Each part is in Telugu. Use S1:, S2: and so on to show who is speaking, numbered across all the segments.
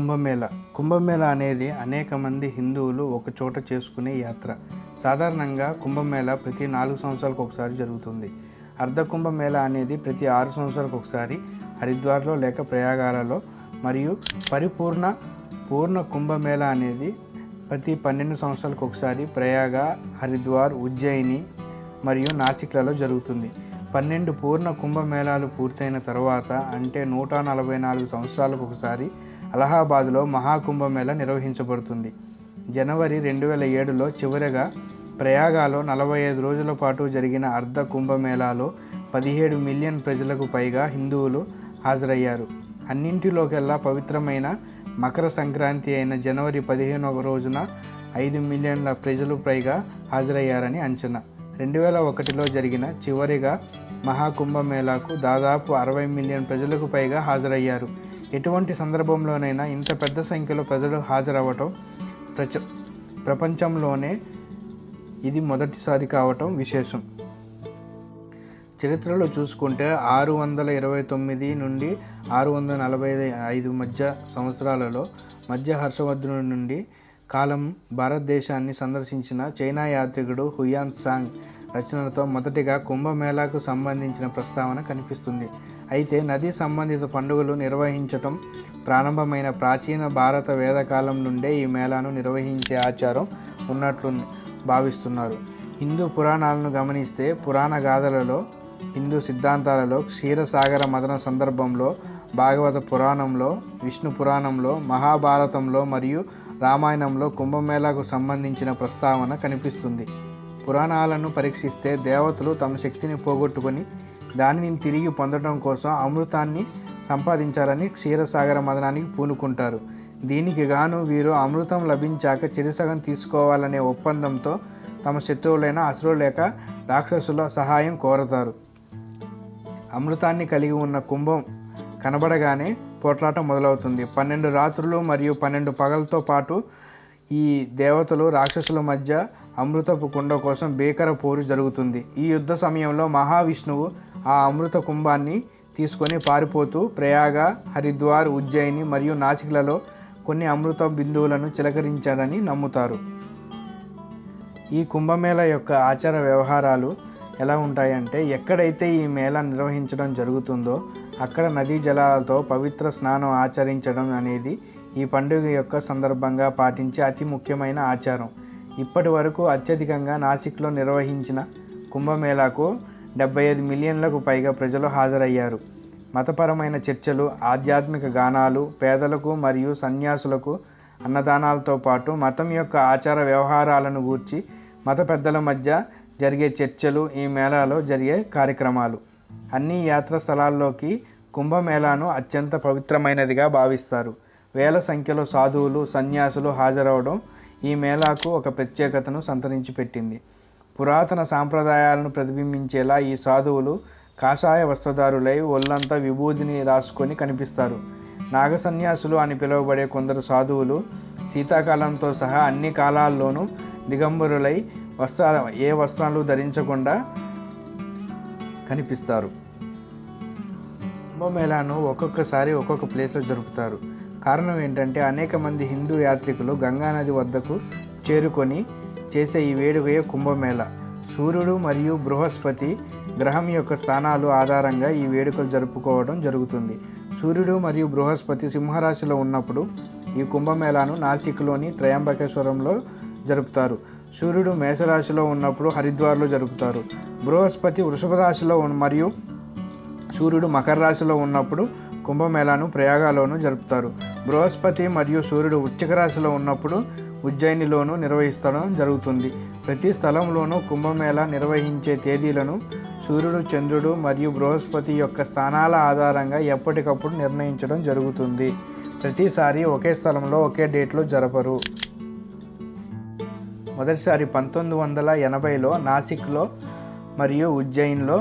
S1: కుంభమేళ కుంభమేళ అనేది అనేక మంది హిందువులు ఒక చోట చేసుకునే యాత్ర. సాధారణంగా కుంభమేళ ప్రతి 4 సంవత్సరాలకు ఒకసారి జరుగుతుంది. అర్ధ కుంభమేళ అనేది ప్రతి 6 సంవత్సరాలకు ఒకసారి హరిద్వార్లో లేక ప్రయాగాలలో, మరియు పూర్ణ కుంభమేళ అనేది ప్రతి 12 సంవత్సరాలకు ఒకసారి ప్రయాగ, హరిద్వార్, ఉజ్జయిని మరియు నాసిక్లలో జరుగుతుంది. 12 పూర్ణ కుంభమేళాలు పూర్తయిన తర్వాత, అంటే 144 సంవత్సరాలకు ఒకసారి అలహాబాద్లో మహాకుంభమేళ నిర్వహించబడుతుంది. జనవరి 2007లో చివరగా ప్రయాగలో 45 రోజుల పాటు జరిగిన అర్ధ కుంభమేళాలో 17 మిలియన్ ప్రజలకు పైగా హిందువులు హాజరయ్యారు. అన్నింటిలోకెల్లా పవిత్రమైన మకర సంక్రాంతి అయిన జనవరి 15వ రోజున 5 మిలియన్ల ప్రజలు పైగా హాజరయ్యారని అంచనా. 2001లో జరిగిన చివరిగా మహాకుంభమేళాకు దాదాపు 60 మిలియన్ ప్రజలకు పైగా హాజరయ్యారు. ఎటువంటి సందర్భంలోనైనా ఇంత పెద్ద సంఖ్యలో ప్రజలు హాజరవ్వటం ప్రపంచంలోనే ఇది మొదటిసారి కావటం విశేషం. చరిత్రలో చూసుకుంటే 629 నుండి 645 మధ్య సంవత్సరాలలో మధ్య హర్షవర్ధనుడి నుండి కాలం భారతదేశాన్ని సందర్శించిన చైనా యాత్రికుడు హుయాన్ సాంగ్ రచనలతో మొదటిగా కుంభమేళాకు సంబంధించిన ప్రస్తావన కనిపిస్తుంది. అయితే నదీ సంబంధిత పండుగలు నిర్వహించటం ప్రారంభమైన ప్రాచీన భారత వేదకాలం నుండే ఈ మేళాను నిర్వహించే ఆచారం ఉన్నట్లు భావిస్తున్నారు. హిందూ పురాణాలను గమనిస్తే పురాణ గాథలలో, హిందూ సిద్ధాంతాలలో క్షీరసాగర మథన సందర్భంలో, భాగవత పురాణంలో, విష్ణు పురాణంలో, మహాభారతంలో మరియు రామాయణంలో కుంభమేళాకు సంబంధించిన ప్రస్తావన కనిపిస్తుంది. పురాణాలను పరీక్షిస్తే దేవతలు తమ శక్తిని పోగొట్టుకొని దానిని తిరిగి పొందడం కోసం అమృతాన్ని సంపాదించాలని క్షీరసాగర మథనానికి పూనుకుంటారు. దీనికి గాను వీరు అమృతం లభించాక చెరిసగం తీసుకోవాలనే ఒప్పందంతో తమ శత్రువులైన అసురులు లేక రాక్షసుల సహాయం కోరతారు. అమృతాన్ని కలిగి ఉన్న కుంభం కనబడగానే పోట్లాట మొదలవుతుంది. 12 రాత్రులు మరియు 12 పగలతో పాటు ఈ దేవతలు రాక్షసుల మధ్య అమృతపు కుండ కోసం భీకర పోరు జరుగుతుంది. ఈ యుద్ధ సమయంలో మహావిష్ణువు ఆ అమృత కుంభాన్ని తీసుకొని పారిపోతూ ప్రయాగ, హరిద్వార్, ఉజ్జయిని మరియు నాసిక్లలో కొన్ని అమృత బిందువులను చిలకరించాడని నమ్ముతారు. ఈ కుంభమేళ యొక్క ఆచార వ్యవహారాలు ఎలా ఉంటాయంటే, ఎక్కడైతే ఈ మేళా నిర్వహించడం జరుగుతుందో అక్కడ నదీ జలాలతో పవిత్ర స్నానం ఆచరించడం అనేది ఈ పండుగ యొక్క సందర్భంగా పాటించే అతి ముఖ్యమైన ఆచారం. ఇప్పటి వరకు అత్యధికంగా నాసిక్లో నిర్వహించిన కుంభమేళాకు 75 మిలియన్లకు పైగా ప్రజలు హాజరయ్యారు. మతపరమైన చర్చలు, ఆధ్యాత్మిక గానాలు, పేదలకు మరియు సన్యాసులకు అన్నదానాలతో పాటు మతం యొక్క ఆచార వ్యవహారాలను గూర్చి మత పెద్దల మధ్య జరిగే చర్చలు ఈ మేళాలో జరిగే కార్యక్రమాలు. అన్ని యాత్రా స్థలాల్లోకి కుంభమేళాను అత్యంత పవిత్రమైనదిగా భావిస్తారు. వేల సంఖ్యలో సాధువులు, సన్యాసులు హాజరవడం ఈ మేళాకు ఒక ప్రత్యేకతను సంతరించి పెట్టింది. పురాతన సాంప్రదాయాలను ప్రతిబింబించేలా ఈ సాధువులు కాషాయ వస్త్రధారులై ఒళ్ళంతా విభూదిని రాసుకొని కనిపిస్తారు. నాగ సన్యాసులు అని పిలువబడే కొందరు సాధువులు శీతాకాలంతో సహా అన్ని కాలాల్లోనూ దిగంబరులై ఏ వస్త్రాలు ధరించకుండా కనిపిస్తారు. కుంభమేళాను ఒక్కొక్కసారి ఒక్కొక్క ప్లేస్లో జరుపుతారు. కారణం ఏంటంటే, అనేక మంది హిందూ యాత్రికులు గంగానది వద్దకు చేరుకొని చేసే ఈ వేడుకయే కుంభమేళ. సూర్యుడు మరియు బృహస్పతి గ్రహం యొక్క స్థానాలు ఆధారంగా ఈ వేడుకలు జరుపుకోవడం జరుగుతుంది. సూర్యుడు మరియు బృహస్పతి సింహరాశిలో ఉన్నప్పుడు ఈ కుంభమేళాను నాసిక్లోని త్రయంబకేశ్వరంలో జరుపుతారు. సూర్యుడు మేషరాశిలో ఉన్నప్పుడు హరిద్వార్లో జరుపుతారు. బృహస్పతి వృషభ రాశిలో మరియు సూర్యుడు మకర రాశిలో ఉన్నప్పుడు కుంభమేళాను ప్రయాగలోనూ జరుపుతారు. బృహస్పతి మరియు సూర్యుడు వృశ్చిక రాశిలో ఉన్నప్పుడు ఉజ్జయినిలోనూ నిర్వహిస్తడం జరుగుతుంది. ప్రతి స్థలంలోనూ కుంభమేళా నిర్వహించే తేదీలను సూర్యుడు, చంద్రుడు మరియు బృహస్పతి యొక్క స్థానాల ఆధారంగా ఎప్పటికప్పుడు నిర్ణయించడం జరుగుతుంది. ప్రతిసారి ఒకే స్థలంలో ఒకే డేట్లో జరపరు. మొదటిసారి 1980లో నాసిక్లో మరియు ఉజ్జయిన్లో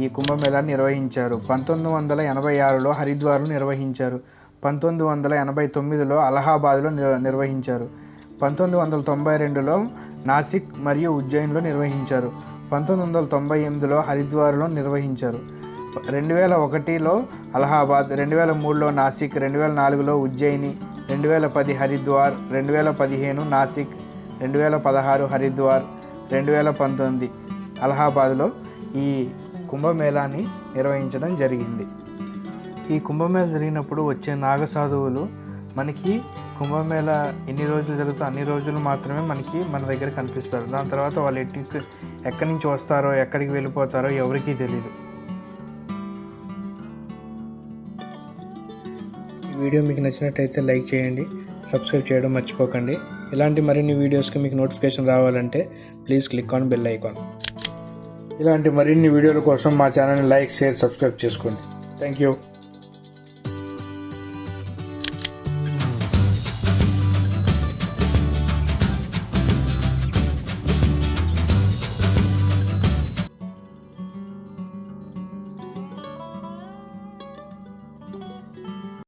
S1: ఈ కుంభమేళాను నిర్వహించారు. 1986లో హరిద్వార్లో నిర్వహించారు. 1989లో అలహాబాద్లో నిర్వహించారు. 1992లో నాసిక్ మరియు ఉజ్జయిన్లో నిర్వహించారు. 1998లో హరిద్వార్లో నిర్వహించారు. 2001లో అలహాబాద్, 2003లో నాసిక్, 2004లో ఉజ్జయిని, 2010 హరిద్వార్, 2015 నాసిక్, 2016 హరిద్వార్, 2019 అలహాబాద్లో ఈ కుంభమేళాని నిర్వహించడం జరిగింది. ఈ కుంభమేళ జరిగినప్పుడు వచ్చే నాగసాధువులు మనకి కుంభమేళ ఎన్ని రోజులు జరుగుతుందో అన్ని రోజులు మాత్రమే మన దగ్గర కనిపిస్తారు. దాని తర్వాత వాళ్ళు ఎక్కడి నుంచి వస్తారో ఎక్కడికి వెళ్ళిపోతారో ఎవరికీ తెలియదు. ఈ వీడియో మీకు నచ్చినట్టయితే లైక్ చేయండి, సబ్స్క్రైబ్ చేయడం మర్చిపోకండి. ఇలాంటి మరిన్ని వీడియోస్కి మీకు నోటిఫికేషన్ రావాలంటే please click on bell icon. ఇలాంటి మరిన్ని వీడియోల కోసం మా ఛానల్ని లైక్, షేర్, సబ్స్క్రైబ్ చేసుకోండి. Thank you.